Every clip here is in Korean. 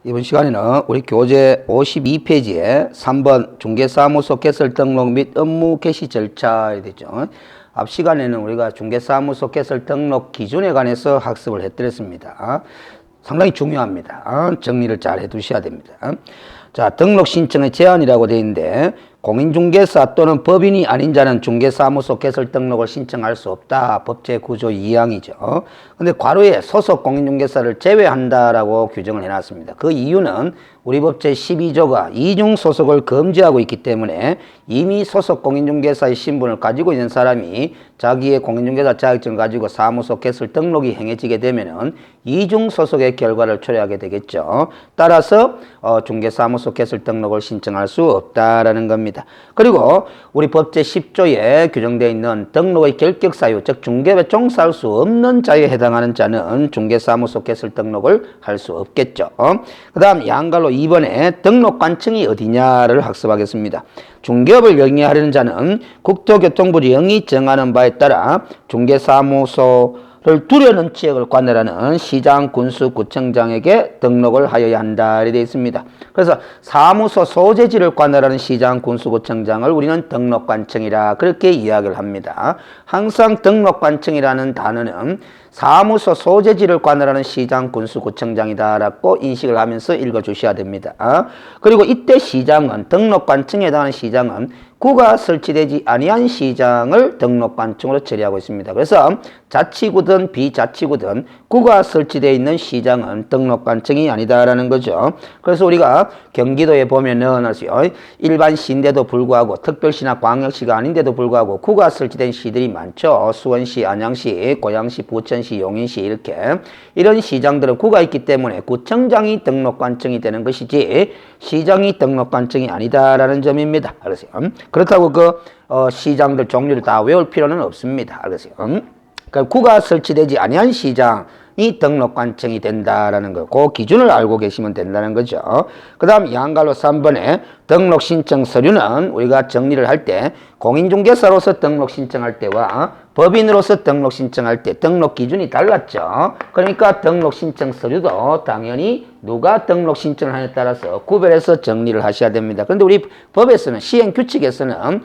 이번 시간에는 우리 교재 52페이지에 3번 중개사무소 개설 등록 및 업무 개시 절차에 되죠. 앞 시간에는 우리가 중개사무소 개설 등록 기준에 관해서 학습을 해드렸습니다. 상당히 중요합니다. 정리를 잘 해두셔야 됩니다. 자, 등록 신청의 제한이라고 되어 있는데 공인중개사 또는 법인이 아닌 자는 중개사무소 개설 등록을 신청할 수 없다. 법제 구조 2항이죠. 근데 괄호에 소속 공인중개사를 제외한다라고 규정을 해놨습니다. 그 이유는 우리 법제 12조가 이중 소속을 금지하고 있기 때문에 이미 소속 공인중개사의 신분을 가지고 있는 사람이 자기의 공인중개사 자격증을 가지고 사무소 개설 등록이 행해지게 되면은 이중 소속의 결과를 초래하게 되겠죠. 따라서 중개사무소 개설 등록을 신청할 수 없다라는 겁니다. 그리고 우리 법제 10조에 규정되어 있는 등록의 결격 사유, 즉 중개업에 종사할 수 없는 자에 해당하는 자는 중개사무소 개설 등록을 할 수 없겠죠. 그 다음 양갈로 2번에 등록관청이 어디냐를 학습하겠습니다. 중개업을 영위하려는 자는 국토교통부 령이 정하는 바에 따라 중개사무소를 두려는 지역을 관할하는 시장, 군수, 구청장에게 등록을 하여야 한다 이렇게 되어 있습니다. 그래서 사무소 소재지를 관할하는 시장, 군수, 구청장을 우리는 등록관청이라 그렇게 이야기를 합니다. 항상 등록관청이라는 단어는 사무소 소재지를 관할하는 시장, 군수, 구청장이다라고 인식을 하면서 읽어주셔야 됩니다. 그리고 이때 시장은 등록관청에 해당하는 시장은 구가 설치되지 아니한 시장을 등록관청으로 처리하고 있습니다. 그래서 자치구든 비자치구든 구가 설치되어 있는 시장은 등록관청이 아니다라는 거죠. 그래서 우리가 경기도에 보면은 일반 시인데도 불구하고 특별시나 광역시가 아닌데도 불구하고 구가 설치된 시들이 많죠. 수원시, 안양시, 고양시, 부천시, 용인시 이렇게 이런 시장들은 구가 있기 때문에 구청장이 등록관청이 되는 것이지 시장이 등록관청이 아니다라는 점입니다. 알겠어요? 그렇다고 시장들 종류를 다 외울 필요는 없습니다. 알겠어요? 그러니까 구가 설치되지 아니한 시장이 등록관청이 된다라는 거, 그 기준을 알고 계시면 된다는 거죠. 그 다음 양갈로 3번에 등록 신청 서류는 우리가 정리를 할 때 공인중개사로서 등록 신청할 때와 법인으로서 등록 신청할 때 등록 기준이 달랐죠. 그러니까 등록 신청 서류도 당연히 누가 등록 신청을 하냐에 따라서 구별해서 정리를 하셔야 됩니다. 그런데 우리 법에서는 시행규칙에서는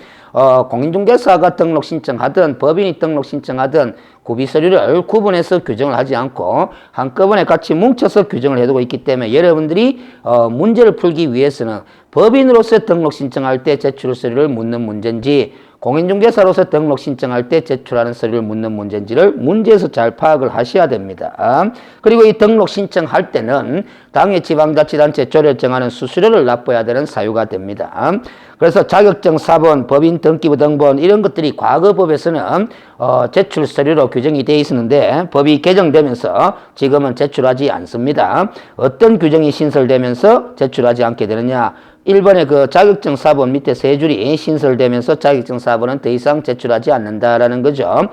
공인중개사가 등록 신청하든 법인이 등록 신청하든 구비 서류를 구분해서 규정을 하지 않고 한꺼번에 같이 뭉쳐서 규정을 해두고 있기 때문에 여러분들이 문제를 풀기 위해서는 법인으로서 등록 신청할 때 제출 서류를 묻는 문제인지 공인중개사로서 등록 신청할 때 제출하는 서류를 묻는 문제인지를 문제에서 잘 파악을 하셔야 됩니다. 그리고 이 등록 신청할 때는 당해 지방자치단체 조례 정하는 수수료를 납부해야 되는 사유가 됩니다. 그래서 자격증 사본, 법인 등기부 등본 이런 것들이 과거법에서는 제출 서류로 규정이 되어 있었는데 법이 개정되면서 지금은 제출하지 않습니다. 어떤 규정이 신설되면서 제출하지 않게 되느냐? 1번의 그 자격증 사본 밑에 세 줄이 신설되면서 자격증 사본은 더 이상 제출하지 않는다라는 거죠.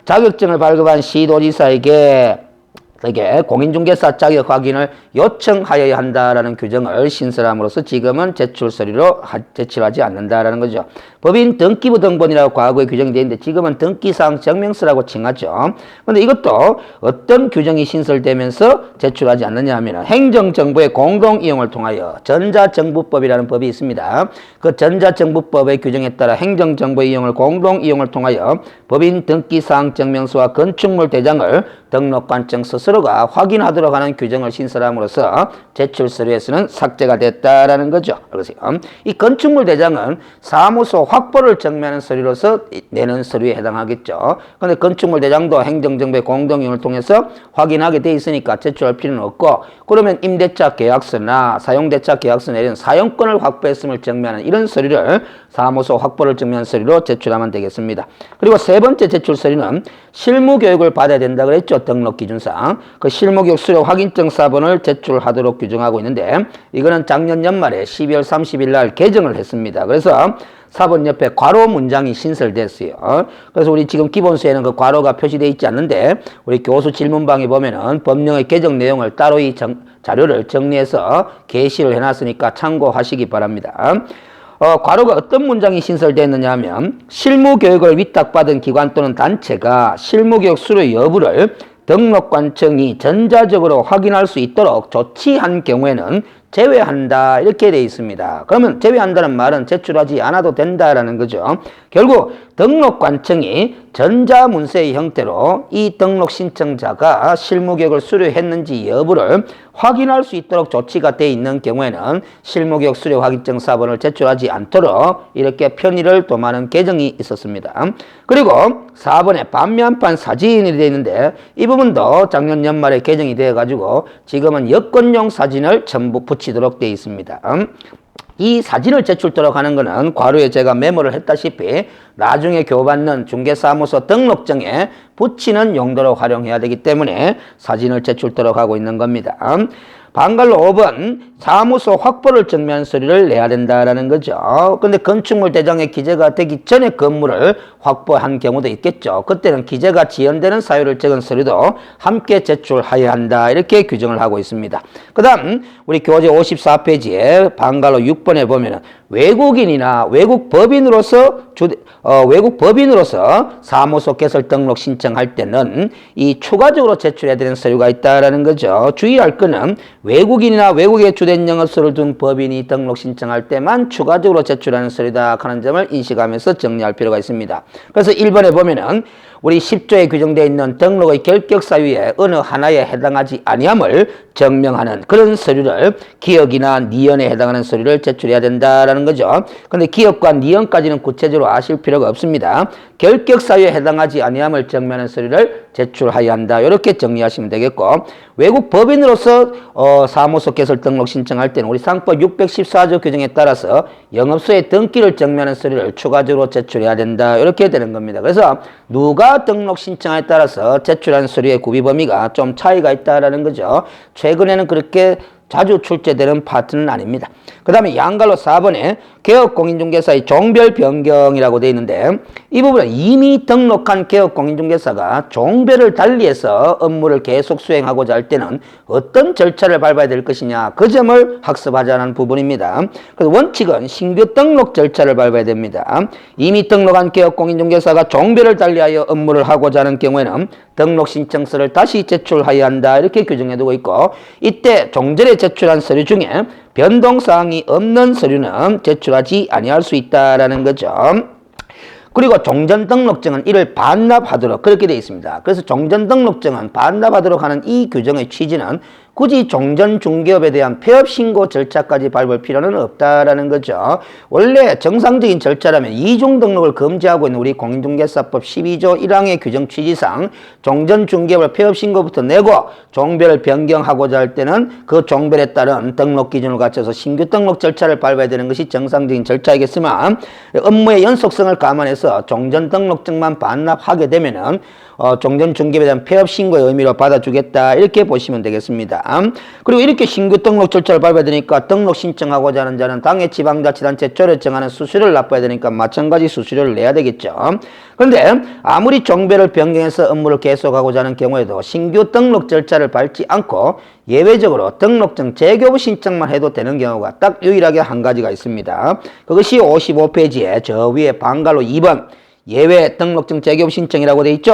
자격증을 발급한 시도지사에게 공인중개사 자격 확인을 요청하여야 한다라는 규정을 신설함으로써 지금은 제출 서류로 제출하지 않는다라는 거죠. 법인 등기부 등본이라고 과거에 규정이 되어 있는데 지금은 등기사항 증명서라고 칭하죠. 그런데 이것도 어떤 규정이 신설되면서 제출하지 않느냐 하면 행정정보의 공동이용을 통하여 전자정부법이라는 법이 있습니다. 그 전자정부법의 규정에 따라 행정정보의 이용을 공동이용을 통하여 법인 등기사항 증명서와 건축물 대장을 등록관청 스스로가 확인하도록 하는 규정을 신설함으로써 제출 서류에서는 삭제가 됐다라는 거죠. 그래서 이 건축물 대장은 사무소 확보를 정리하는 서류로서 내는 서류에 해당하겠죠. 그런데 건축물 대장도 행정정보의 공동이용을 통해서 확인하게 돼 있으니까 제출할 필요는 없고, 그러면 임대차 계약서나 사용대차 계약서 내는 사용권을 확보했음을 증명하는 이런 서류를 사무소 확보를 증명하는 서류로 제출하면 되겠습니다. 그리고 세 번째 제출 서류는 실무교육을 받아야 된다 그랬죠. 등록기준상. 그 실무교육 수료 확인증 사본을 제출하도록 규정하고 있는데 이거는 작년 연말에 12월 30일 날 개정을 했습니다. 그래서 사본 옆에 괄호 문장이 신설됐어요. 그래서 우리 지금 기본서에는 그 괄호가 표시되어 있지 않는데 우리 교수 질문방에 보면은 법령의 개정 내용을 따로 이 자료를 정리해서 게시를 해놨으니까 참고하시기 바랍니다. 괄호가 어떤 문장이 신설되었느냐 하면 실무교육을 위탁받은 기관 또는 단체가 실무교육 수료 여부를 등록관청이 전자적으로 확인할 수 있도록 조치한 경우에는 제외한다 이렇게 되어 있습니다. 그러면 제외한다는 말은 제출하지 않아도 된다라는 거죠. 결국 등록관청이 전자문서의 형태로 이 등록 신청자가 실무교육을 수료했는지 여부를 확인할 수 있도록 조치가 되어 있는 경우에는 실무교육 수료 확인증 사본을 제출하지 않도록 이렇게 편의를 도모하는 개정이 있었습니다. 그리고 4번에 반면판 사진이 되어 있는데 이 부분도 작년 연말에 개정이 되어 가지고 지금은 여권용 사진을 전부 붙이도록 되어 있습니다. 이 사진을 제출토록 하는 것은 과로에 제가 메모를 했다시피 나중에 교부받는 중개사무소 등록증에 붙이는 용도로 활용해야 되기 때문에 사진을 제출토록 하고 있는 겁니다. 방갈로 5번 사무소 확보를 증명한 서류를 내야 된다라는 거죠. 근데 건축물 대장에 기재가 되기 전에 건물을 확보한 경우도 있겠죠. 그때는 기재가 지연되는 사유를 적은 서류도 함께 제출하여야 한다. 이렇게 규정을 하고 있습니다. 그 다음 우리 교재 54페이지에 방갈로 6번에 보면은 외국인이나 외국 법인으로서 사무소 개설 등록 신청할 때는 이 추가적으로 제출해야 되는 서류가 있다라는 거죠. 주의할 거는 외국인이나 외국에 주된 영업소를 둔 법인이 등록 신청할 때만 추가적으로 제출하는 서류다 하는 점을 인식하면서 정리할 필요가 있습니다. 그래서 1번에 보면은 우리 10조에 규정되어 있는 등록의 결격 사유에 어느 하나에 해당하지 아니함을 증명하는 그런 서류를 기억이나 니언에 해당하는 서류를 제출해야 된다라는 거죠. 근데 기억과 니언까지는 구체적으로 아실 필요가 없습니다. 결격 사유에 해당하지 아니함을 증명하는 서류를 제출하여야 한다. 이렇게 정리하시면 되겠고, 외국 법인으로서 사무소 개설 등록 신청할 때는 우리 상법 614조 규정에 따라서 영업소의 등기를 증명하는 서류를 추가적으로 제출해야 된다. 이렇게 되는 겁니다. 그래서 누가 등록 신청에 따라서 제출한 서류의 구비 범위가 좀 차이가 있다라는 거죠. 최근에는 그렇게 자주 출제되는 파트는 아닙니다. 그 다음에 양갈로 4번에 개업공인중개사의 종별 변경이라고 되어 있는데 이 부분은 이미 등록한 개업공인중개사가 종별을 달리해서 업무를 계속 수행하고자 할 때는 어떤 절차를 밟아야 될 것이냐, 그 점을 학습하자는 부분입니다. 그래서 원칙은 신규 등록 절차를 밟아야 됩니다. 이미 등록한 개업공인중개사가 종별을 달리하여 업무를 하고자 하는 경우에는 등록 신청서를 다시 제출하여야 한다. 이렇게 규정해두고 있고, 이때 종전에 제출한 서류 중에 변동사항이 없는 서류는 제출하지 아니할 수 있다라는 거죠. 그리고 종전등록증은 이를 반납하도록 그렇게 되어 있습니다. 그래서 종전등록증은 반납하도록 하는 이 규정의 취지는 굳이 종전중개업에 대한 폐업신고 절차까지 밟을 필요는 없다라는 거죠. 원래 정상적인 절차라면 이중등록을 금지하고 있는 우리 공인중개사법 12조 1항의 규정 취지상 종전중개업을 폐업신고부터 내고 종별을 변경하고자 할 때는 그 종별에 따른 등록 기준을 갖춰서 신규 등록 절차를 밟아야 되는 것이 정상적인 절차이겠지만, 업무의 연속성을 감안해서 종전등록증만 반납하게 되면은 종전중개업에 대한 폐업신고의 의미로 받아주겠다. 이렇게 보시면 되겠습니다. 그리고 이렇게 신규 등록 절차를 밟아야 되니까 등록 신청하고자 하는 자는 당해 지방자치단체 조례 정하는 수수료를 납부해야 되니까 마찬가지 수수료를 내야 되겠죠. 그런데 아무리 종별을 변경해서 업무를 계속하고자 하는 경우에도 신규 등록 절차를 밟지 않고 예외적으로 등록증 재교부 신청만 해도 되는 경우가 딱 유일하게 한 가지가 있습니다. 그것이 55페이지에 저 위에 방갈로 2번 예외 등록증 재교부 신청이라고 되어 있죠.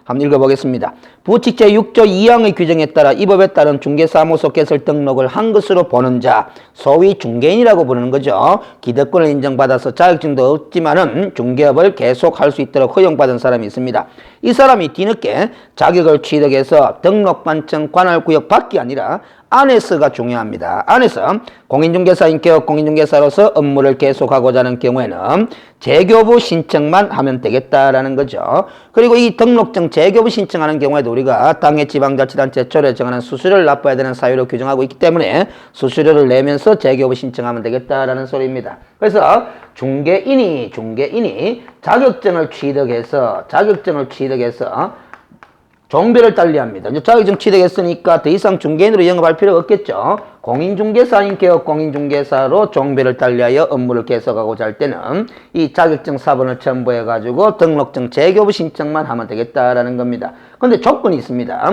한번 읽어보겠습니다. 부칙 제6조 2항의 규정에 따라 이 법에 따른 중개사무소 개설 등록을 한 것으로 보는 자, 소위 중개인이라고 부르는 거죠. 기득권을 인정받아서 자격증도 없지만은 중개업을 계속할 수 있도록 허용받은 사람이 있습니다. 이 사람이 뒤늦게 자격을 취득해서 등록관청 관할구역 밖이 아니라 안에서가 중요합니다. 안에서 공인중개사인 개업 공인중개사로서 업무를 계속하고자 하는 경우에는 재교부 신청만 하면 되겠다라는 거죠. 그리고 이 등록증 재교부 신청하는 경우에도 우리가 당해 지방자치단체 조례 정하는 수수료를 납부해야 되는 사유로 규정하고 있기 때문에 수수료를 내면서 재교부 신청하면 되겠다라는 소리입니다. 그래서 중개인이 자격증을 취득해서 종별을 달리합니다. 자격증 취득했으니까 더 이상 중개인으로 영업할 필요가 없겠죠. 공인중개사인 개업 공인중개사로 종별을 달리하여 업무를 계속하고자 할 때는 이 자격증 사본을 첨부해가지고 등록증 재교부 신청만 하면 되겠다라는 겁니다. 그런데 조건이 있습니다.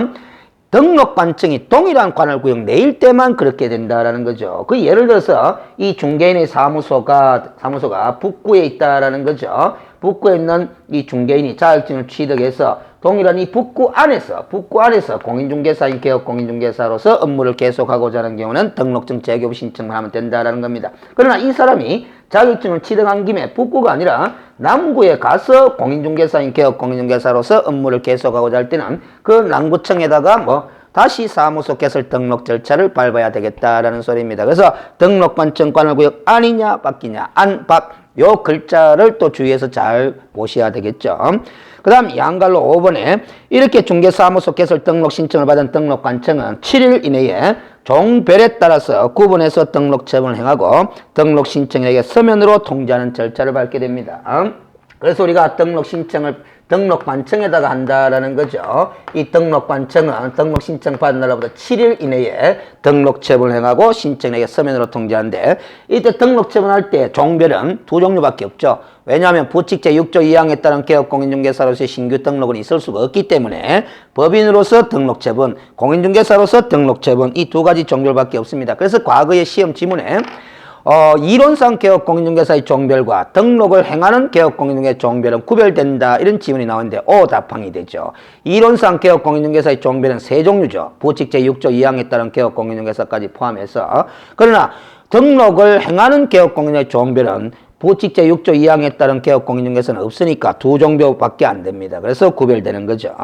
등록관청이 동일한 관할구역 내일 때만 그렇게 된다라는 거죠. 그 예를 들어서 이 중개인의 사무소가 북구에 있다라는 거죠. 북구에 있는 이 중개인이 자격증을 취득해서 동일한 이 북구 안에서 공인중개사인 개업 공인중개사로서 업무를 계속하고자 하는 경우는 등록증 재교부 신청만 하면 된다라는 겁니다. 그러나 이 사람이 자격증을 취득한 김에 북구가 아니라 남구에 가서 공인중개사인 개업 공인중개사로서 업무를 계속하고자 할 때는 그 남구청에다가 다시 사무소 개설 등록 절차를 밟아야 되겠다라는 소리입니다. 그래서 등록관청 관할구역 아니냐 밖이냐 안, 밖 요 글자를 또 주의해서 잘 보셔야 되겠죠. 그 다음 양갈로 5번에 이렇게 중개사무소 개설 등록 신청을 받은 등록관청은 7일 이내에 종별에 따라서 구분해서 등록 처분을 행하고 등록 신청에게 서면으로 통지하는 절차를 밟게 됩니다. 그래서 우리가 등록관청에다가 한다라는 거죠. 이 등록관청은 등록 신청 받은 날로부터 7일 이내에 등록 처분을 행하고 신청에게 서면으로 통지하는데 이때 등록 처분할 때 종별은 두 종류밖에 없죠. 왜냐하면 부칙 제6조 2항에 따른 개업 공인중개사로서의 신규 등록은 있을 수가 없기 때문에 법인으로서 등록 처분, 공인중개사로서 등록 처분 이 두 가지 종류밖에 없습니다. 그래서 과거의 시험 지문에 이론상 개업공인중개사의 종별과 등록을 행하는 개업공인중개사의 종별은 구별된다 이런 지문이 나오는데 답항이 되죠. 이론상 개업공인중개사의 종별은 세 종류죠. 부칙 제6조 2항에 따른 개업공인중개사까지 포함해서. 그러나 등록을 행하는 개업공인중개사의 종별은 부칙 제6조 2항에 따른 개업공인중개사는 없으니까 두 종류밖에 안 됩니다. 그래서 구별되는 거죠.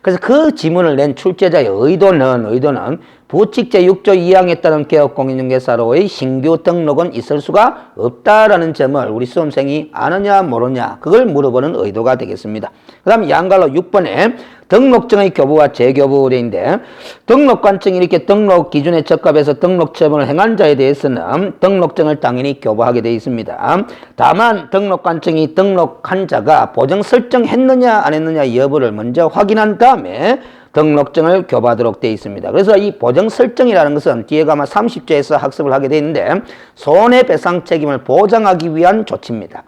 그래서 그 지문을 낸 출제자의 의도는 부칙 제6조 2항에 따른 개업공인중개사로의 신규 등록은 있을 수가 없다라는 점을 우리 수험생이 아느냐 모르냐 그걸 물어보는 의도가 되겠습니다. 그 다음 양갈로 6번에 등록증의 교부와 재교부인데 등록관청이 이렇게 등록 기준에 적합해서 등록 처분을 행한 자에 대해서는 등록증을 당연히 교부하게 되어 있습니다. 다만 등록관청이 등록한 자가 보정 설정했느냐 안 했느냐 여부를 먼저 확인한 다음에 등록증을 교부하도록 되어 있습니다. 그래서 이 보정 설정이라는 것은 뒤에 가면 30조에서 학습을 하게 되어 있는데 손해배상 책임을 보장하기 위한 조치입니다.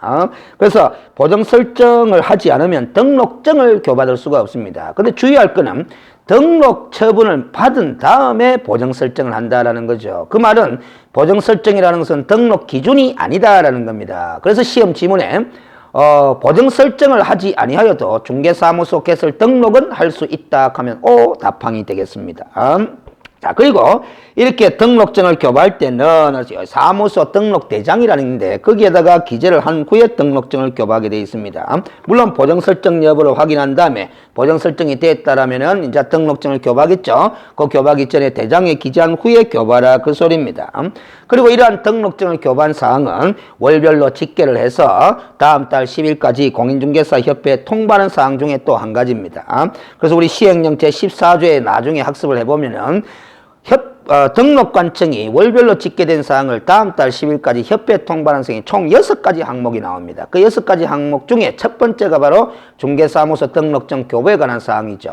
그래서 보정 설정을 하지 않으면 등록증을 교부받을 수가 없습니다. 근데 주의할 거는 등록 처분을 받은 다음에 보정 설정을 한다라는 거죠. 그 말은 보정 설정이라는 것은 등록 기준이 아니다라는 겁니다. 그래서 시험 지문에 보정 설정을 하지 아니하여도 중개사무소 개설 등록은 할 수 있다 하면 답항이 되겠습니다. 자, 그리고 이렇게 등록증을 교부할 때는 사무소 등록대장이라는데 거기에다가 기재를 한 후에 등록증을 교부하게 되어 있습니다. 물론 보정 설정 여부를 확인한 다음에 보정 설정이 됐다라면은 이제 등록증을 교부하겠죠. 그 교부하기 전에 대장에 기재한 후에 교부하라 그 소리입니다. 그리고 이러한 등록증을 교부한 사항은 월별로 집계를 해서 다음 달 10일까지 공인중개사협회에 통보하는 사항 중에 또 한 가지입니다. 그래서 우리 시행령 제14조에 나중에 학습을 해보면은 등록관청이 월별로 집계된 사항을 다음 달 10일까지 협회에 통보하는 사항이 총 6가지 항목이 나옵니다. 그 6가지 항목 중에 첫 번째가 바로 중개사무소 등록증 교부에 관한 사항이죠.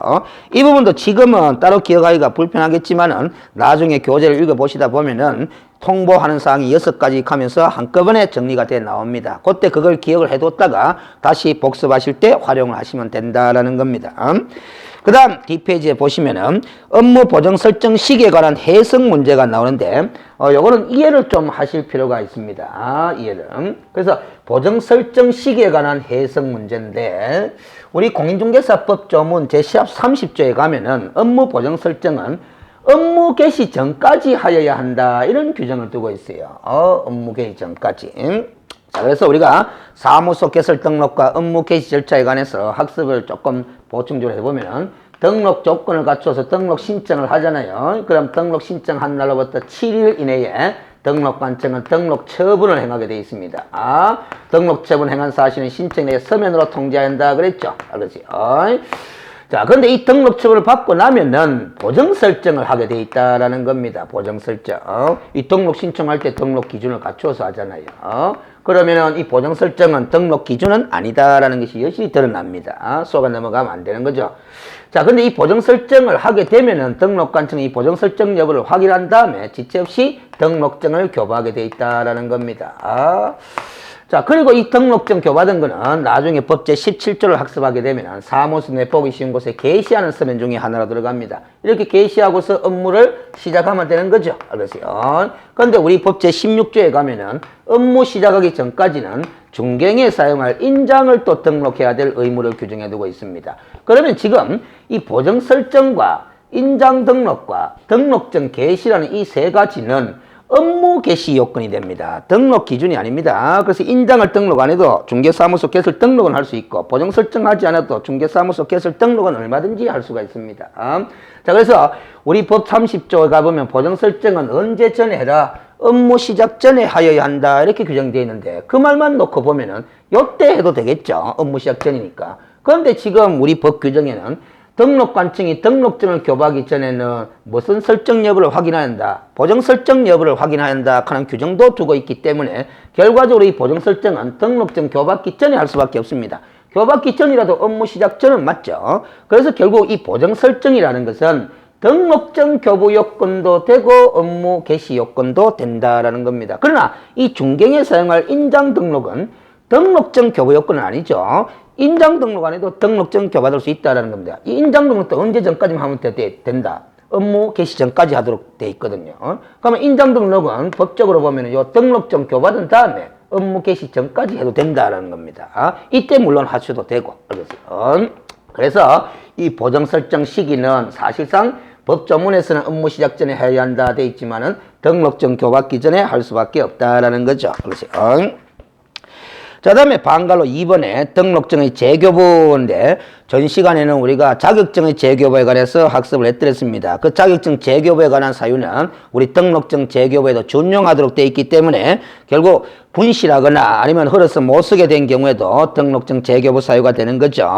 이 부분도 지금은 따로 기억하기가 불편하겠지만은 나중에 교재를 읽어보시다 보면은 통보하는 사항이 6가지 하면서 한꺼번에 정리가 돼 나옵니다. 그때 그걸 기억을 해뒀다가 다시 복습하실 때 활용을 하시면 된다라는 겁니다. 그 다음 뒷페이지에 보시면은 업무 보정 설정 시기에 관한 해석 문제가 나오는데 요거는 이해를 좀 하실 필요가 있습니다. 이해를. 그래서 보정 설정 시기에 관한 해석 문제인데 우리 공인중개사법 조문 제30조에 가면은 업무 보정 설정은 업무 개시 전까지 하여야 한다 이런 규정을 두고 있어요. 업무 개시 전까지. 자, 그래서 우리가 사무소 개설 등록과 업무 개시 절차에 관해서 학습을 조금 보충적으로 해보면 등록 조건을 갖춰서 등록 신청을 하잖아요. 그럼 등록 신청한 날로부터 7일 이내에 등록관청은 등록 처분을 행하게 되어 있습니다. 등록 처분 행한 사실은 신청에 서면으로 통지해야 한다 그랬죠. 그렇지. 자, 근데 이 등록 처분을 받고 나면은 보정 설정을 하게 돼 있다라는 겁니다. 보정 설정. 이 등록 신청할 때 등록 기준을 갖추어서 하잖아요. 그러면은 이 보정 설정은 등록 기준은 아니다라는 것이 여실히 드러납니다. 쏘가 넘어가면 안 되는 거죠. 자, 근데 이 보정 설정을 하게 되면은 등록관청이 이 보정 설정 여부를 확인한 다음에 지체 없이 등록증을 교부하게 돼 있다라는 겁니다. 자, 그리고 이 등록증 교부받은 거는 나중에 법제 17조를 학습하게 되면 사무소 내보기 쉬운 곳에 게시하는 서면 중에 하나로 들어갑니다. 이렇게 게시하고서 업무를 시작하면 되는 거죠. 알겠어요? 그런데 우리 법제 16조에 가면은 업무 시작하기 전까지는 중갱에 사용할 인장을 또 등록해야 될 의무를 규정해 두고 있습니다. 그러면 지금 이 보정 설정과 인장 등록과 등록증 게시라는 이 세 가지는 업무 개시 요건이 됩니다. 등록 기준이 아닙니다. 그래서 인장을 등록 안 해도 중개사무소 개설 등록은 할 수 있고 보정 설정하지 않아도 중개사무소 개설 등록은 얼마든지 할 수가 있습니다. 자, 그래서 우리 법 30조에 가보면 보정 설정은 언제 전에 해라? 업무 시작 전에 하여야 한다. 이렇게 규정되어 있는데 그 말만 놓고 보면은 요때 해도 되겠죠. 업무 시작 전이니까. 그런데 지금 우리 법 규정에는 등록관청이 등록증을 교부하기 전에는 무슨 설정 여부를 확인해야 한다. 보정 설정 여부를 확인해야 한다 하는 규정도 두고 있기 때문에 결과적으로 이 보정 설정은 등록증 교부받기 전에 할 수밖에 없습니다. 교부받기 전이라도 업무 시작 전은 맞죠. 그래서 결국 이 보정 설정이라는 것은 등록증 교부 요건도 되고 업무 개시 요건도 된다라는 겁니다. 그러나 이 중갱에 사용할 인장 등록은 등록증 교부 요건은 아니죠. 인장 등록 안 해도 등록증 교부받을 수 있다는 겁니다. 이 인장 등록도 언제 전까지만 하면 된다. 업무 개시 전까지 하도록 돼 있거든요. 그러면 인장 등록은 법적으로 보면 요 등록증 교부받은 다음에 업무 개시 전까지 해도 된다는 겁니다. 이때 물론 하셔도 되고. 그래서 이 보정 설정 시기는 사실상 법조문에서는 업무 시작 전에 해야 한다 돼 있지만은 등록증 교부받기 전에 할 수밖에 없다라는 거죠. 그래서 자, 다음에 방갈로 2번에 등록증의 재교부인데 전 시간에는 우리가 자격증의 재교부에 관해서 학습을 해드렸습니다. 그 자격증 재교부에 관한 사유는 우리 등록증 재교부에도 준용하도록 되어 있기 때문에 결국 분실하거나 아니면 흘러서 못 쓰게 된 경우에도 등록증 재교부 사유가 되는 거죠.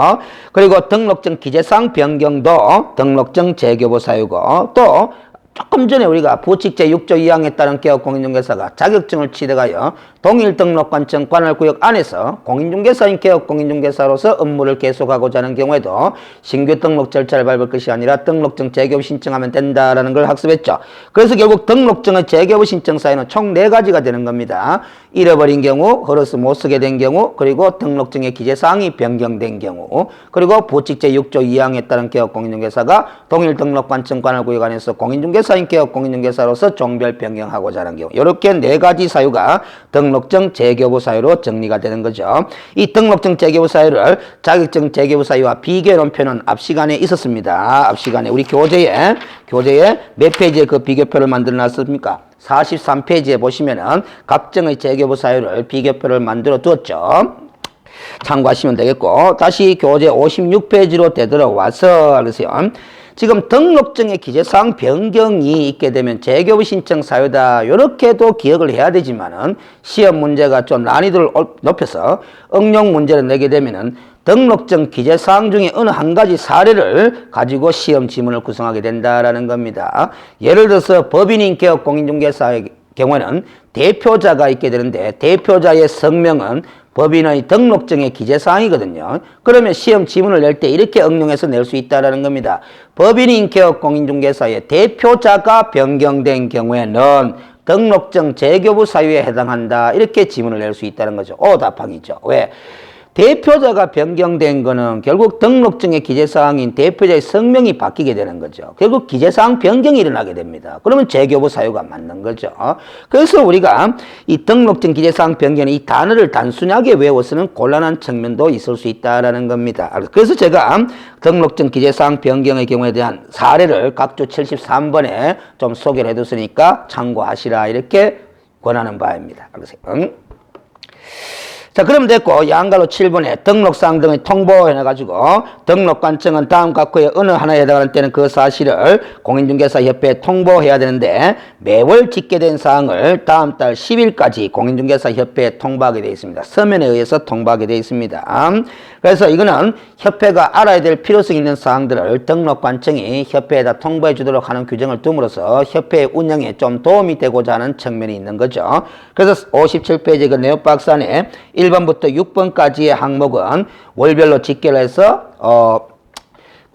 그리고 등록증 기재사항 변경도 등록증 재교부 사유고 또 조금 전에 우리가 부칙 제6조 2항에 따른 개업공인중개사가 자격증을 취득하여 동일등록관청 관할구역 안에서 공인중개사인 개업공인중개사로서 업무를 계속하고자 하는 경우에도 신규 등록 절차를 밟을 것이 아니라 등록증 재교부 신청하면 된다라는 걸 학습했죠. 그래서 결국 등록증의 재교부 신청 사유는 총 4가지가 되는 겁니다. 잃어버린 경우, 흘러서 못 쓰게 된 경우, 그리고 등록증의 기재사항이 변경된 경우, 그리고 부칙 제6조 2항에 따른 개업공인중개사가 동일등록관청 관할구역 안에서 공인중개사인 개업공인중개사로서 종별 변경하고자 하는 경우, 이렇게 4가지 사유가 등록증 재교부 사유로 정리가 되는 거죠. 이 등록증 재교부 사유를 자격증 재교부 사유와 비교해 놓은 표는 앞 시간에 있었습니다. 앞 시간에 우리 교재에 몇 페이지에 그 비교표를 만들어 놨습니까? 43페이지에 보시면은 각정의 재교부 사유를 비교표를 만들어 두었죠. 참고하시면 되겠고, 다시 교재 56페이지로 되돌아와서 그러세요. 지금 등록증의 기재사항 변경이 있게 되면 재교부 신청 사유다. 이렇게도 기억을 해야 되지만은 시험 문제가 좀 난이도를 높여서 응용 문제를 내게 되면은 등록증 기재사항 중에 어느 한 가지 사례를 가지고 시험 지문을 구성하게 된다라는 겁니다. 예를 들어서 법인인 개업공인중개사의 경우에는 대표자가 있게 되는데 대표자의 성명은 법인의 등록증의 기재사항이거든요. 그러면 시험 지문을 낼 때 이렇게 응용해서 낼 수 있다는 겁니다. 법인인 개업공인중개사의 대표자가 변경된 경우에는 등록증 재교부 사유에 해당한다. 이렇게 지문을 낼 수 있다는 거죠. 오답하기죠. 왜? 대표자가 변경된 거는 결국 등록증의 기재사항인 대표자의 성명이 바뀌게 되는 거죠. 결국 기재사항 변경이 일어나게 됩니다. 그러면 재교부 사유가 맞는 거죠. 그래서 우리가 이 등록증 기재사항 변경의 이 단어를 단순하게 외워서는 곤란한 측면도 있을 수 있다는 겁니다. 그래서 제가 등록증 기재사항 변경의 경우에 대한 사례를 각조 73번에 좀 소개를 해뒀으니까 참고하시라 이렇게 권하는 바입니다. 자, 그러면 됐고, 양갈로 7번에 등록사항 등의 통보해놔가지고, 등록관청은 다음 각호의 어느 하나에 해당하는 때는 그 사실을 공인중개사협회에 통보해야 되는데, 매월 집계된 사항을 다음 달 10일까지 공인중개사협회에 통보하게 되어 있습니다. 서면에 의해서 통보하게 되어 있습니다. 그래서 이거는 협회가 알아야 될 필요성 있는 사항들을 등록관청이 협회에다 통보해 주도록 하는 규정을 둠으로써 협회의 운영에 좀 도움이 되고자 하는 측면이 있는 거죠. 그래서 57페이지 그 네오박스 안에 1번부터 6번까지의 항목은 월별로 집계를 해서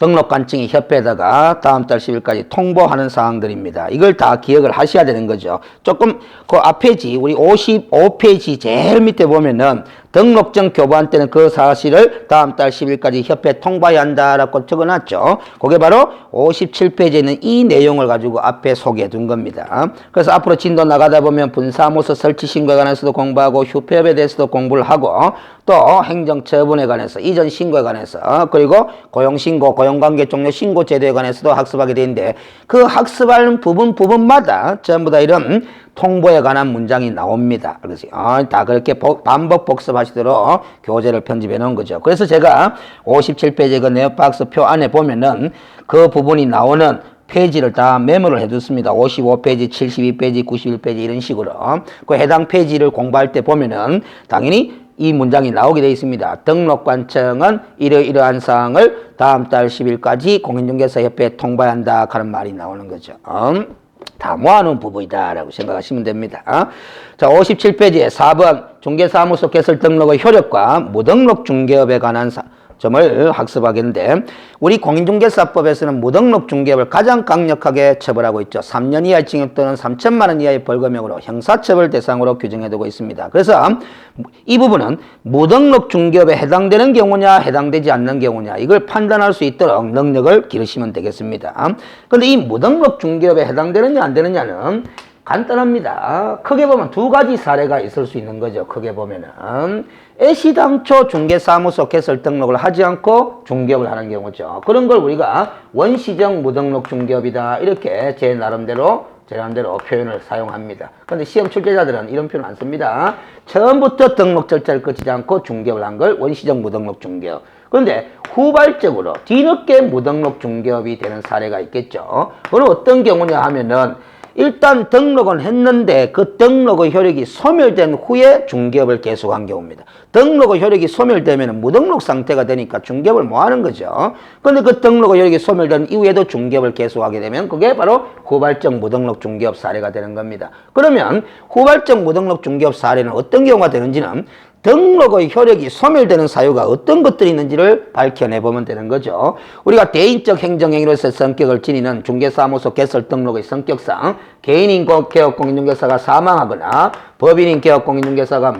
등록관청이 협회에다가 다음 달 10일까지 통보하는 사항들입니다. 이걸 다 기억을 하셔야 되는 거죠. 조금 그 앞페이지 우리 55페이지 제일 밑에 보면은 등록증 교부한 때는 그 사실을 다음 달 10일까지 협회에 통보해야 한다라고 적어놨죠. 그게 바로 57페이지에 있는 이 내용을 가지고 앞에 소개해 둔 겁니다. 그래서 앞으로 진도 나가다 보면 분사무소 설치 신고에 관해서도 공부하고 휴폐업에 대해서도 공부를 하고 또 행정처분에 관해서 이전 신고에 관해서 그리고 고용신고, 고용관계 종료 신고 제도에 관해서도 학습하게 되는데 그 학습하는 부분마다 전부 다 이런 통보에 관한 문장이 나옵니다. 그래서 다 그렇게 반복 복습하시도록 교재를 편집해 놓은 거죠. 그래서 제가 57페이지 그 네오박스표 안에 보면은 그 부분이 나오는 페이지를 다 메모를 해뒀습니다. 55페이지, 72페이지, 91페이지 이런 식으로 그 해당 페이지를 공부할 때 보면은 당연히 이 문장이 나오게 되어 있습니다. 등록관청은 이러이러한 사항을 다음 달 10일까지 공인중개사협회에 통보해야 한다 하는 말이 나오는 거죠. 다 모아놓은 부분이다 라고 생각하시면 됩니다. 자, 57페이지에 4번 중개사무소 개설 등록의 효력과 무등록 중개업에 관한 점을 학습하겠는데 우리 공인중개사법에서는 무등록 중개업을 가장 강력하게 처벌하고 있죠. 3년 이하의 징역 또는 3천만 원 이하의 벌금형으로 형사처벌 대상으로 규정해두고 있습니다. 그래서 이 부분은 무등록 중개업에 해당되는 경우냐 해당되지 않는 경우냐 이걸 판단할 수 있도록 능력을 기르시면 되겠습니다. 그런데 이 무등록 중개업에 해당되느냐 안 되느냐는 간단합니다. 크게 보면 두 가지 사례가 있을 수 있는 거죠. 크게 보면은 애시당초 중개사무소 개설 등록을 하지 않고 중개업을 하는 경우죠. 그런 걸 우리가 원시적 무등록 중개업이다 이렇게 제 나름대로 표현을 사용합니다. 그런데 시험 출제자들은 이런 표현 안 씁니다. 처음부터 등록 절차를 거치지 않고 중개업을 한 걸 원시적 무등록 중개업. 그런데 후발적으로 뒤늦게 무등록 중개업이 되는 사례가 있겠죠. 그건 어떤 경우냐 하면은 일단 등록은 했는데 그 등록의 효력이 소멸된 후에 중개업을 계속한 경우입니다. 등록의 효력이 소멸되면 무등록 상태가 되니까 중개업을 못 하는 거죠. 그런데 그 등록의 효력이 소멸된 이후에도 중개업을 계속하게 되면 그게 바로 후발적 무등록 중개업 사례가 되는 겁니다. 그러면 후발적 무등록 중개업 사례는 어떤 경우가 되는지는 등록의 효력이 소멸되는 사유가 어떤 것들이 있는지를 밝혀내보면 되는 거죠. 우리가 개인적 행정행위로서 성격을 지니는 중개사무소 개설 등록의 성격상 개인인 개업공인중개사가 사망하거나 법인인 개업공인중개사가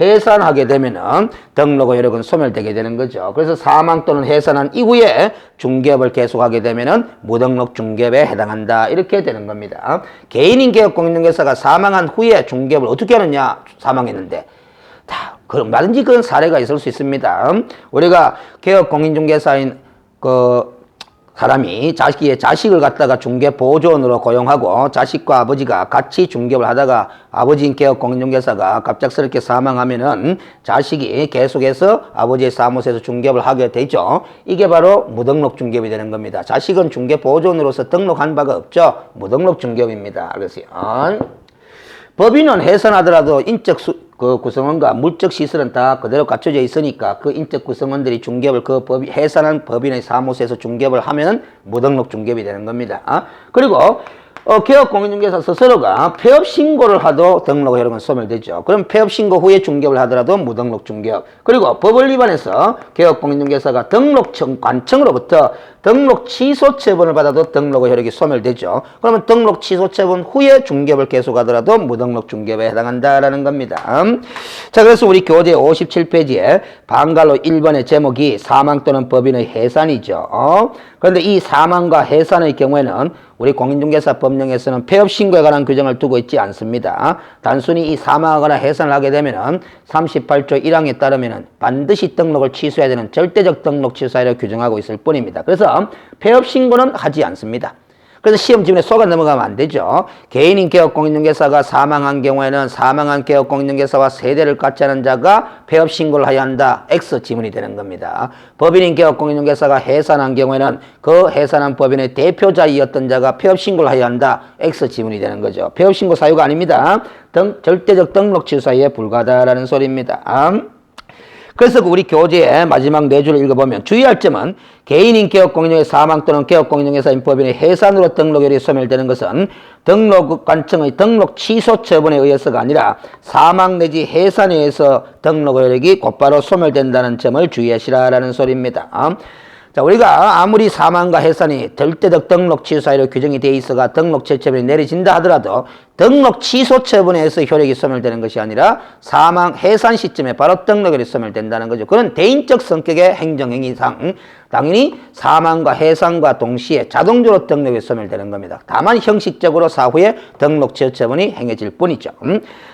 해산하게 되면은 등록의 효력은 소멸되게 되는 거죠. 그래서 사망 또는 해산한 이후에 중개업을 계속하게 되면은 무등록 중개업에 해당한다 이렇게 되는 겁니다. 개인인 개업공인중개사가 사망한 후에 중개업을 어떻게 하느냐 사망했는데 얼마든지 그런 사례가 있을 수 있습니다. 우리가 개업 공인중개사인 사람이 자식을 갖다가 중개 보조원으로 고용하고 자식과 아버지가 같이 중개업을 하다가 아버지인 개업 공인중개사가 갑작스럽게 사망하면은 자식이 계속해서 아버지의 사무소에서 중개업을 하게 되죠. 이게 바로 무등록 중개업이 되는 겁니다. 자식은 중개 보조원으로서 등록한 바가 없죠. 무등록 중개업입니다. 그래서 법인은 해산하더라도 인적 구성원과 물적 시설은 다 그대로 갖춰져 있으니까 그 인적 구성원들이 중개업을 해산한 법인의 사무소에서 중개업을 하면 무등록 중개업이 되는 겁니다. 그리고 개업공인중개사 스스로가 폐업 신고를 하도 등록 효력은 소멸되죠. 그럼 폐업 신고 후에 중개업을 하더라도 무등록 중개업. 그리고 법을 위반해서 개업공인중개사가 등록관청으로부터 등록 취소 처분을 받아도 등록의 효력이 소멸되죠. 그러면 등록 취소 처분 후에 중개업을 계속하더라도 무등록 중개업에 해당한다라는 겁니다. 자, 그래서 우리 교재 57페이지에 방갈로 1번의 제목이 사망 또는 법인의 해산이죠. 그런데 이 사망과 해산의 경우에는 우리 공인중개사 법령에서는 폐업 신고에 관한 규정을 두고 있지 않습니다. 단순히 이 사망하거나 해산을 하게 되면은 38조 1항에 따르면은 반드시 등록을 취소해야 되는 절대적 등록 취소사유를 규정하고 있을 뿐입니다. 그래서 폐업 신고는 하지 않습니다. 그래서 시험 지문에 속아 넘어가면 안 되죠. 개인인 개업공인중개사가 사망한 경우에는 사망한 개업공인중개사와 세대를 같이 하는 자가 폐업 신고를 해야 한다. X 지문이 되는 겁니다. 법인인 개업공인중개사가 해산한 경우에는 그 해산한 법인의 대표자이었던 자가 폐업 신고를 해야 한다. X 지문이 되는 거죠. 폐업 신고 사유가 아닙니다. 절대적 등록 취소 사유에 불과하다라는 소리입니다. 그래서 우리 교재의 마지막 네 줄을 읽어보면 주의할 점은 개인인 개업공인중개사 사망 또는 개업공인중개사인 법인의 해산으로 등록효력이 소멸되는 것은 등록관청의 등록 취소 처분에 의해서가 아니라 사망 내지 해산에 의해서 등록효력이 곧바로 소멸된다는 점을 주의하시라라는 소리입니다. 자, 우리가 아무리 사망과 해산이 절대적 등록 취소 사유로 규정이 돼 있어가 등록 취소처분이 내려진다 하더라도 등록 취소 처분에서 효력이 소멸되는 것이 아니라 사망 해산 시점에 바로 등록이 소멸된다는 거죠. 그런 대인적 성격의 행정행위상 당연히 사망과 해산과 동시에 자동적으로 등록이 소멸되는 겁니다. 다만 형식적으로 사후에 등록 취소 처분이 행해질 뿐이죠.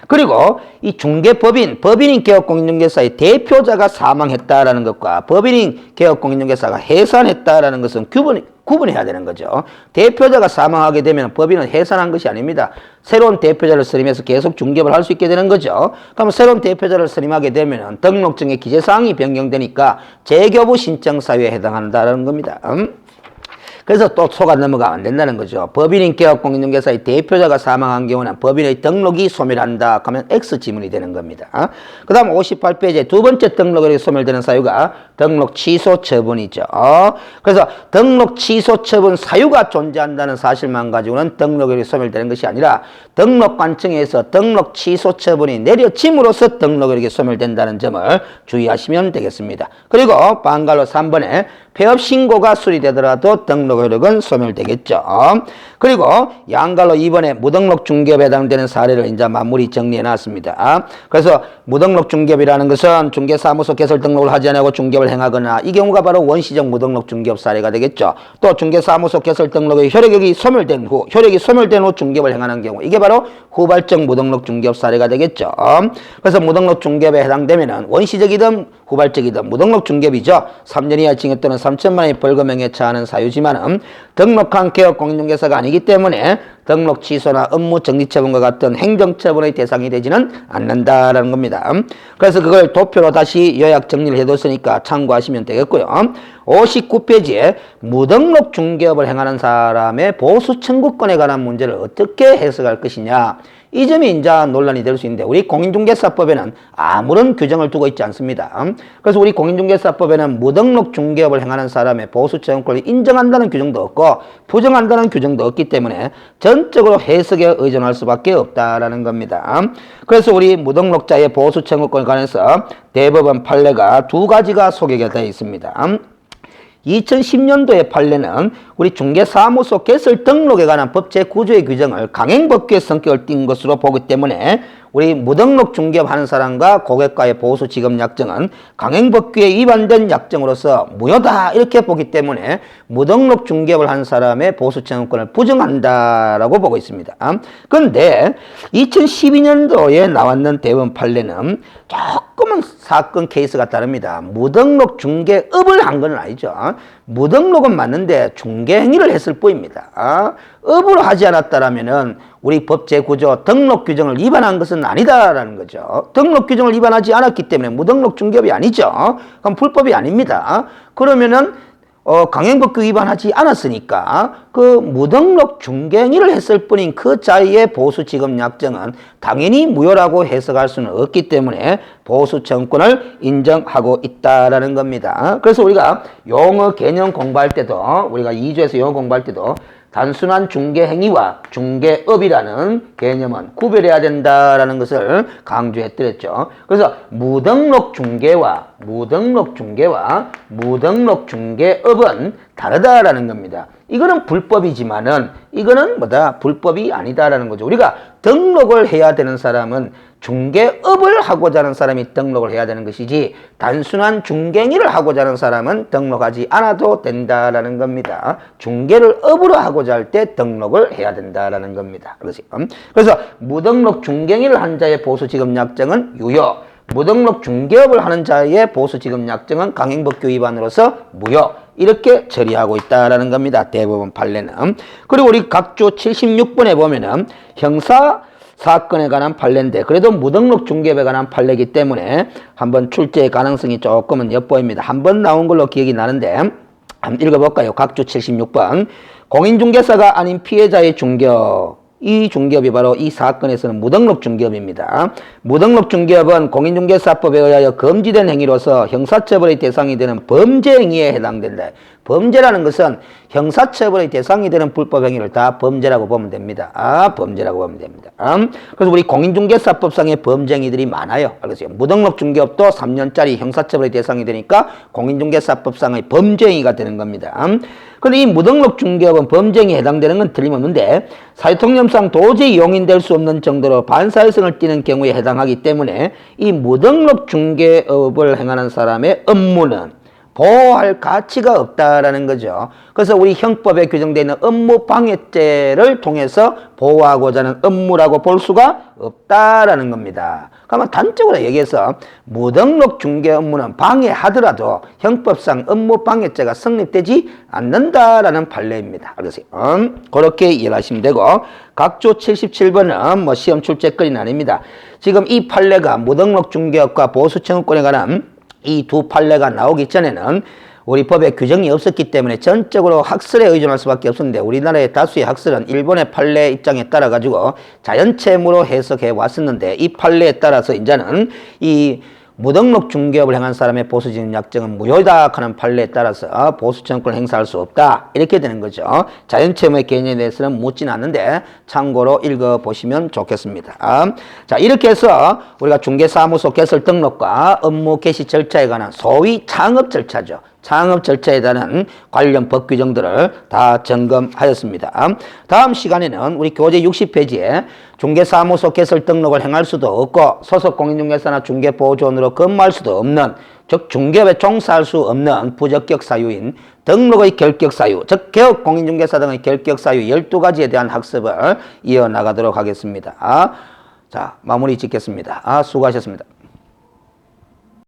그리고 이 중개법인, 법인인 개업공인중개사의 대표자가 사망했다라는 것과 법인인 개업공인중개사가 해산했다라는 것은 구분해야 되는 거죠. 대표자가 사망하게 되면 법인은 해산한 것이 아닙니다. 새로운 대표자를 선임해서 계속 중개업을 할 수 있게 되는 거죠. 그럼 새로운 대표자를 선임하게 되면 등록증의 기재사항이 변경되니까 재교부 신청 사유에 해당한다는 겁니다. 그래서 또 속아 넘어가면 안 된다는 거죠. 법인인 개업공인중개사의 대표자가 사망한 경우는 법인의 등록이 소멸한다 하면 X 지문이 되는 겁니다. 그 다음 58페이지에 두 번째 등록이 소멸되는 사유가 등록 취소 처분이죠. 그래서 등록 취소 처분 사유가 존재한다는 사실만 가지고는 등록이 소멸되는 것이 아니라 등록관청에서 등록 취소 처분이 내려짐으로써 등록이 소멸된다는 점을 주의하시면 되겠습니다. 그리고 반갈로 3번에 폐업 신고가 수리되더라도 등록 효력은 소멸되겠죠. 그리고 양갈로 2번에 무등록 중개업에 해당되는 사례를 이제 마무리 정리해 놨습니다. 그래서 무등록 중개업이라는 것은 중개사무소 개설 등록을 하지 않고 중개업을 행하거나 이 경우가 바로 원시적 무등록 중개업 사례가 되겠죠. 또 중개사무소 개설 등록의 효력이 소멸된 후 중개업을 행하는 경우 이게 바로 후발적 무등록 중개업 사례가 되겠죠. 그래서 무등록 중개업에 해당되면은 원시적이든 후발적이든 무등록 중개업이죠. 3년 이하 징역 또는 3천만 원의 벌금형에 처하는 사유지만은 등록한 개업공인중개사가 아니기 때문에 등록 취소나 업무 정지처분과 같은 행정처분의 대상이 되지는 않는다라는 겁니다. 그래서 그걸 도표로 다시 요약 정리를 해뒀으니까 참고하시면 되겠고요. 59페이지에 무등록 중개업을 행하는 사람의 보수 청구권에 관한 문제를 어떻게 해석할 것이냐. 이 점이 이제 논란이 될 수 있는데 우리 공인중개사법에는 아무런 규정을 두고 있지 않습니다. 그래서 우리 공인중개사법에는 무등록 중개업을 행하는 사람의 보수 청구권을 인정한다는 규정도 없고 부정한다는 규정도 없기 때문에 전적으로 해석에 의존할 수밖에 없다라는 겁니다. 그래서 우리 무등록자의 보수 청구권에 관해서 대법원 판례가 두 가지가 소개가 되어 있습니다. 2010년도의 판례는 우리 중개사무소 개설 등록에 관한 법제 구조의 규정을 강행법규의 성격을 띈 것으로 보기 때문에 우리 무등록 중개업 하는 사람과 고객과의 보수 지급 약정은 강행법규에 위반된 약정으로서 무효다 이렇게 보기 때문에 무등록 중개업을 한 사람의 보수 청구권을 부정한다라고 보고 있습니다. 그런데 2012년도에 나왔는 대법원 판례는 조금은 사건 케이스가 다릅니다. 무등록 중개업을 한 건 아니죠. 무등록은 맞는데 중개행위를 했을 뿐입니다. 업으로 하지 않았다라면은 우리 법제 구조 등록 규정을 위반한 것은 아니다라는 거죠. 등록 규정을 위반하지 않았기 때문에 무등록 중개업이 아니죠. 그럼 불법이 아닙니다. 그러면은 강행법규 위반하지 않았으니까 그 무등록 중개행위를 했을 뿐인 그 자리의 보수 지급 약정은 당연히 무효라고 해석할 수는 없기 때문에 보수 청구권을 인정하고 있다라는 겁니다. 그래서 우리가 용어 개념 공부할 때도 우리가 2조에서 용어 공부할 때도 단순한 중개행위와 중개업이라는 개념은 구별해야 된다라는 것을 강조해드렸죠. 그래서 무등록 중개와 무등록 중개업은 다르다라는 겁니다. 이거는 불법이지만은 이거는 불법이 아니다라는 거죠. 우리가 등록을 해야 되는 사람은 중개업을 하고자 하는 사람이 등록을 해야 되는 것이지 단순한 중개행위를 하고자 하는 사람은 등록하지 않아도 된다라는 겁니다. 중개를 업으로 하고자 할 때 등록을 해야 된다라는 겁니다. 그래서 무등록 중개행위를 한 자의 보수 지급 약정은 유효, 무등록 중개업을 하는 자의 보수 지급 약정은 강행법규 위반으로서 무효. 이렇게 처리하고 있다라는 겁니다. 대법원 판례는. 그리고 우리 각주 76번에 보면은 형사 사건에 관한 판례인데 그래도 무등록 중개업에 관한 판례이기 때문에 한번 출제의 가능성이 조금은 엿보입니다. 한번 나온 걸로 기억이 나는데 한번 읽어볼까요? 각주 76번. 공인중개사가 아닌 피해자의 중개업. 이 중개업이 바로 이 사건에서는 무등록 중개업입니다. 무등록 중개업은 공인중개사법에 의하여 금지된 행위로서 형사처벌의 대상이 되는 범죄 행위에 해당된다. 범죄라는 것은 형사처벌의 대상이 되는 불법 행위를 다 범죄라고 보면 됩니다. 범죄라고 보면 됩니다. 그래서 우리 공인중개사법상의 범죄 행위들이 많아요. 알겠어요? 무등록 중개업도 3년짜리 형사처벌의 대상이 되니까 공인중개사법상의 범죄 행위가 되는 겁니다. 그런데 이 무등록 중개업은 범죄 행위에 해당되는 건 틀림없는데 사회통념상 도저히 용인될 수 없는 정도로 반사회성을 띠는 경우에 해당하기 때문에 이 무등록 중개업을 행하는 사람의 업무는 보호할 가치가 없다라는 거죠. 그래서 우리 형법에 규정되어 있는 업무방해죄를 통해서 보호하고자 하는 업무라고 볼 수가 없다라는 겁니다. 그러면 단적으로 얘기해서 무등록 중개 업무는 방해하더라도 형법상 업무방해죄가 성립되지 않는다라는 판례입니다. 알겠어요? 그렇게 이해하시면 되고 각조 77번은 뭐 시험 출제거리는 아닙니다. 지금 이 판례가 무등록 중개업과 보수청구권에 관한 이 두 판례가 나오기 전에는 우리 법에 규정이 없었기 때문에 전적으로 학설에 의존할 수밖에 없었는데 우리나라의 다수의 학설은 일본의 판례 입장에 따라 가지고 자연체무로 해석해 왔었는데 이 판례에 따라서 이제는 이 무등록 중개업을 행한 사람의 보수적인 약정은 무효다 하는 판례에 따라서 보수청구권을 행사할 수 없다 이렇게 되는 거죠. 자연채무의 개념에 대해서는 묻지는 않는데 참고로 읽어보시면 좋겠습니다. 자, 이렇게 해서 우리가 중개사무소 개설 등록과 업무 개시 절차에 관한 소위 창업 절차죠. 창업 절차에 대한 관련 법 규정들을 다 점검하였습니다. 다음 시간에는 우리 교재 60페이지에 중개사무소 개설 등록을 행할 수도 없고 소속 공인중개사나 중개보조원으로 근무할 수도 없는, 즉 중개업에 종사할 수 없는 부적격 사유인 등록의 결격 사유, 즉 개업 공인중개사 등의 결격 사유 12가지에 대한 학습을 이어나가도록 하겠습니다. 자, 마무리 짓겠습니다. 수고하셨습니다.